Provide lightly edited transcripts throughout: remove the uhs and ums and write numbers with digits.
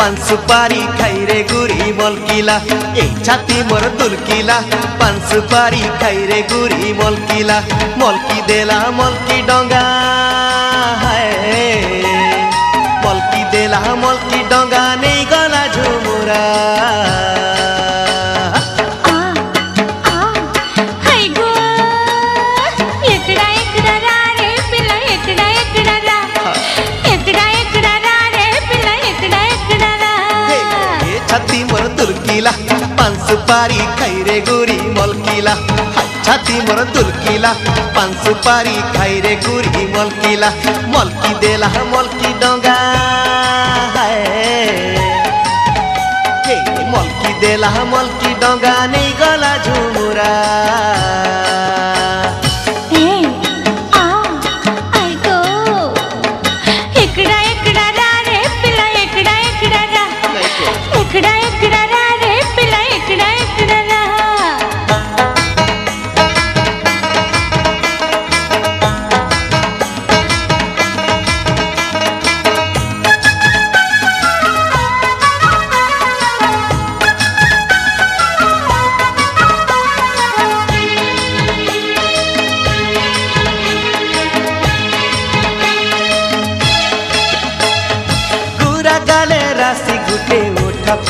पान सुपारी खाई रे गुरी मलकिला ए छाती मोर दुलकिला पान सुपारी खाई रे गुरी मलकिला मलकी देला मलकी डंगा मलकी देला मलकी डंगा नहीं गला झुमुरा छाती मोर दुलकिला पान सुपारी खाई रे गुरी मलकिला छाती मोर दुलकिला पान सुपारी खाई रे गुरी मलकिला मलकी देला मलकी डंगा मलकी देला मलकी डंगा नहीं गला झुमुरा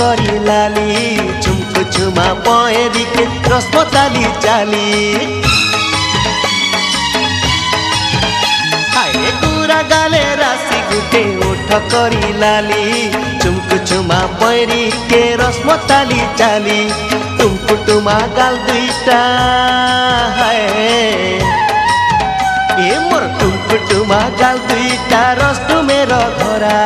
करी लाली झुमको झुमा पहेरी के रसमताली चाली हाय गुरा गाले राशि गुटे उठ करी लाली झुमको झुमा पहेरी के रसमताली चाली टुमकुटुमा गाल दुईटा हाय ए मोर टुमकुटुमा गाल दुईटा रस मेरो धरा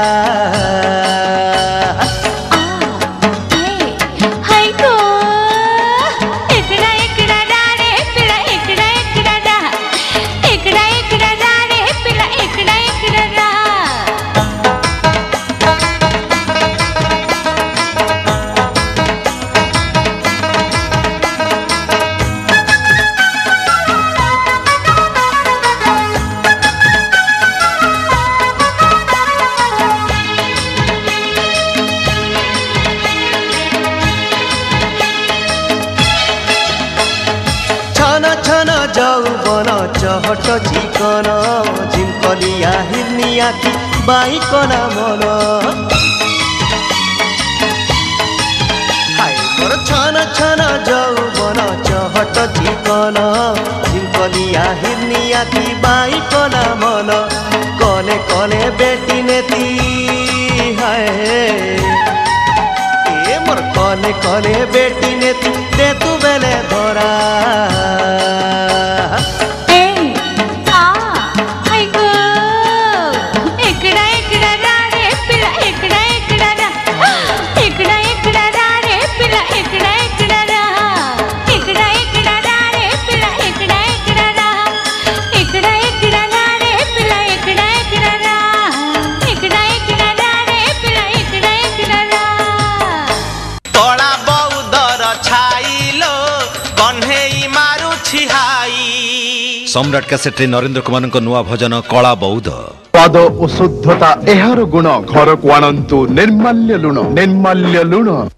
যৌবন চহট চিকন ঝিমকলিয়া হিরনিয়া কি বাইকনা মন হায় মোর ছন ছন যৌবন চহট চিকন ঝিমকলিয়া হিরনিয়া কি বাইকনা মন কনে কনে বেটি নেতি হায় এ মোর কনে কনে বেটি নেতি দে তু বেলে ধরা सम्राट कैसेट नरेंद्र कुमार नुआ भजन कला बौद्ध पद ओ शुद्धता एहार गुण घर को आणंतु निर्माल्य लुण